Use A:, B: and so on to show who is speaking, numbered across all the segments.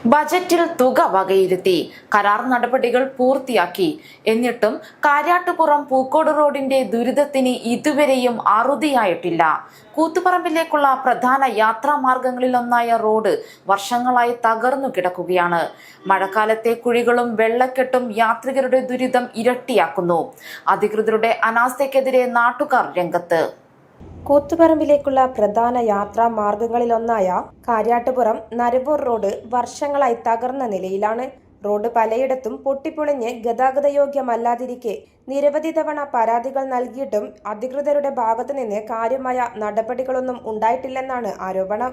A: ബജറ്റിൽ തുക വകയിരുത്തി കരാർ നടപടികൾ പൂർത്തിയാക്കി. എന്നിട്ടും കാര്യാട്ടുപുറം പൂക്കോട് റോഡിന്റെ ദുരിതത്തിന് ഇതുവരെയും അറുതിയായിട്ടില്ല. കൂത്തുപറമ്പിലേക്കുള്ള പ്രധാന യാത്രാമാർഗങ്ങളിലൊന്നായ റോഡ് വർഷങ്ങളായി തകർന്നു കിടക്കുകയാണ്. മഴക്കാലത്തെ കുഴികളും വെള്ളക്കെട്ടും യാത്രികരുടെ ദുരിതം ഇരട്ടിയാക്കുന്നു. അധികൃതരുടെ അനാസ്ഥയ്ക്കെതിരെ നാട്ടുകാർ രംഗത്ത്.
B: കൂത്തുപറമ്പിലേക്കുള്ള പ്രധാന യാത്രാ മാർഗങ്ങളിലൊന്നായ കാര്യാട്ടുപുറം നരവൂർ റോഡ് വർഷങ്ങളായി തകർന്ന നിലയിലാണ്. റോഡ് പലയിടത്തും പൊട്ടിപ്പൊളിഞ്ഞ് ഗതാഗതയോഗ്യമല്ലാതിരിക്കെ നിരവധി തവണ പരാതികൾ നൽകിയിട്ടും അധികൃതരുടെ ഭാഗത്തുനിന്ന് കാര്യമായ നടപടികളൊന്നും ഉണ്ടായിട്ടില്ലെന്നാണ് ആരോപണം.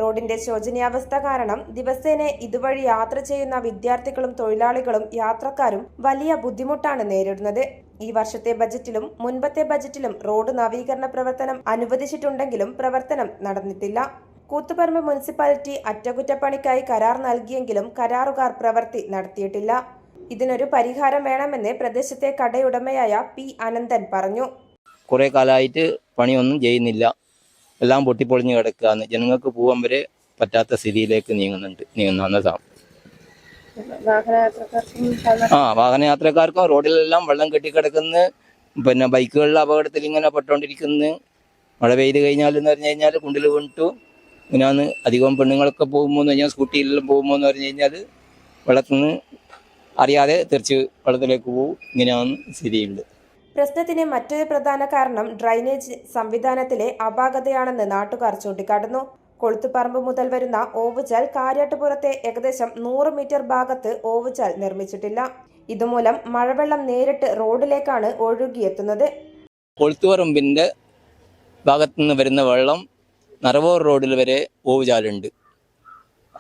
B: റോഡിന്റെ ശോചനീയാവസ്ഥ കാരണം ദിവസേന ഇതുവഴി യാത്ര ചെയ്യുന്ന വിദ്യാർത്ഥികളും തൊഴിലാളികളും യാത്രക്കാരും വലിയ ബുദ്ധിമുട്ടാണ് നേരിടുന്നത്. ഈ വർഷത്തെ ബജറ്റിലും മുൻപത്തെ ബജറ്റിലും റോഡ് നവീകരണ പ്രവർത്തനം അനുവദിച്ചിട്ടുണ്ടെങ്കിലും പ്രവർത്തനം നടന്നിട്ടില്ല. കൂത്തുപറമ്പ് മുനിസിപ്പാലിറ്റി അറ്റകുറ്റപ്പണിക്കായി കരാർ നൽകിയെങ്കിലും കരാറുകാർ പ്രവൃത്തി നടത്തിയിട്ടില്ല. ഇതിനൊരു പരിഹാരം വേണമെന്ന് പ്രദേശത്തെ കടയുടമയായ പി അനന്തൻ പറഞ്ഞു.
C: കുറെ കാലമായിട്ട് പണിയൊന്നും ചെയ്യുന്നില്ല, എല്ലാം പൊട്ടിപ്പൊളിഞ്ഞ് കിടക്കുകയാണ്. ജനങ്ങൾക്ക് പോകാൻ വരെ പറ്റാത്ത സ്ഥിതിയിലേക്ക് നീങ്ങുന്നതാണ്. വാഹനയാത്രക്കാർക്കും റോഡിലെല്ലാം വെള്ളം കെട്ടിക്കിടക്കുന്നു. പിന്നെ ബൈക്കുകളിലെ അപകടത്തിൽ ഇങ്ങനെ പെട്ടുകൊണ്ടിരിക്കുന്നു. മഴ പെയ്ത് കഴിഞ്ഞാൽ എന്ന് പറഞ്ഞു കഴിഞ്ഞാൽ കുണ്ടിൽ വീണിട്ടു ഇങ്ങനെയാണ്. അധികം പെണ്ണുങ്ങളൊക്കെ പോകുമ്പോൾ എന്ന് കഴിഞ്ഞാൽ സ്കൂട്ടിയിലെല്ലാം പോകുമ്പോൾ എന്ന് പറഞ്ഞു കഴിഞ്ഞാൽ വെള്ളത്തിൽ നിന്ന് അറിയാതെ തിരിച്ച് വെള്ളത്തിലേക്ക് പോകും. ഇങ്ങനെയാണ് സ്ഥിതിയുണ്ട്.
B: പ്രശ്നത്തിന് മറ്റൊരു പ്രധാന കാരണം ഡ്രൈനേജ് സംവിധാനത്തിലെ അപാകതയാണെന്ന് നാട്ടുകാർ ചൂണ്ടിക്കാട്ടുന്നു. കൊളുത്തുപറമ്പ് മുതൽ വരുന്ന ഓവുചാൽ കാര്യാട്ടുപുറത്തെ ഏകദേശം 100 മീറ്റർ ഭാഗത്ത് ഓവുചാൽ നിർമ്മിച്ചിട്ടില്ല. ഇതുമൂലം മഴവെള്ളം നേരിട്ട് റോഡിലേക്കാണ് ഒഴുകിയെത്തുന്നത്.
C: കൊളുത്തുപറമ്പിന്റെ ഭാഗത്തു നിന്ന് വരുന്ന വെള്ളം നരവൂർ റോഡിൽ വരെ ഓവുചാലുണ്ട്.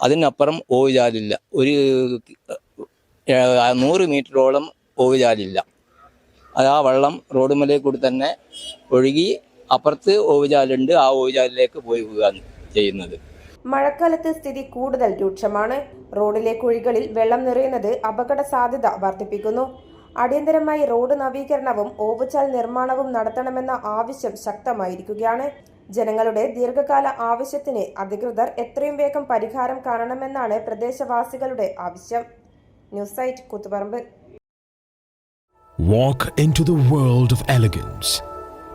C: അതിനപ്പുറം ഓവുചാലില്ല. ഒരു 100 മീറ്ററോളം ഓവുചാലില്ല. അത് ആ വെള്ളം റോഡ് മേലെ കൂടി തന്നെ ഒഴുകി അപ്പുറത്ത് ഓവുചാലുണ്ട്. ആ ഓവുചാലിലേക്ക് പോയി പോവുകയാണ് ചെയ്യുന്നത്.
B: മഴക്കാലത്ത് സ്ഥിതി കൂടുതൽ രൂക്ഷമാണ്. റോഡിലെ കുഴികളിൽ വെള്ളം നിറയുന്നത് അപകട സാധ്യത വർദ്ധിപ്പിക്കുന്നു. അടിയന്തരമായി റോഡ് നവീകരണവും ഓവുചാൽ നിർമ്മാണവും നടത്തണമെന്ന ആവശ്യം ശക്തമായിരിക്കുകയാണ്. ജനങ്ങളുടെ ദീർഘകാല ആവശ്യത്തിന് അധികൃതർ എത്രയും വേഗം പരിഹാരം കാണണമെന്നാണ് പ്രദേശവാസികളുടെ ആവശ്യം. News site Kuthuparamba.
D: Walk into the world of elegance.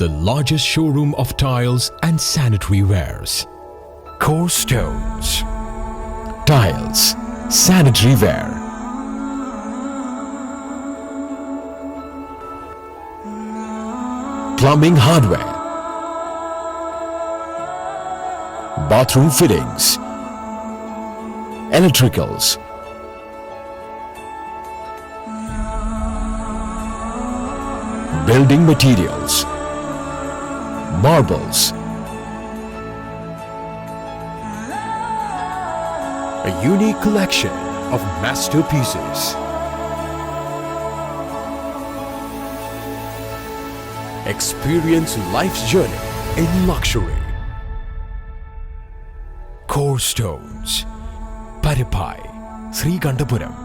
D: The largest showroom of tiles and sanitary wares. Core Stones. Tiles, sanitary ware. Plumbing hardware. Bathroom fittings. Electricals. Building materials, marbles, a unique collection of masterpieces. Experience life's journey in luxury. Core Stones, Paripai, Srikandapuram.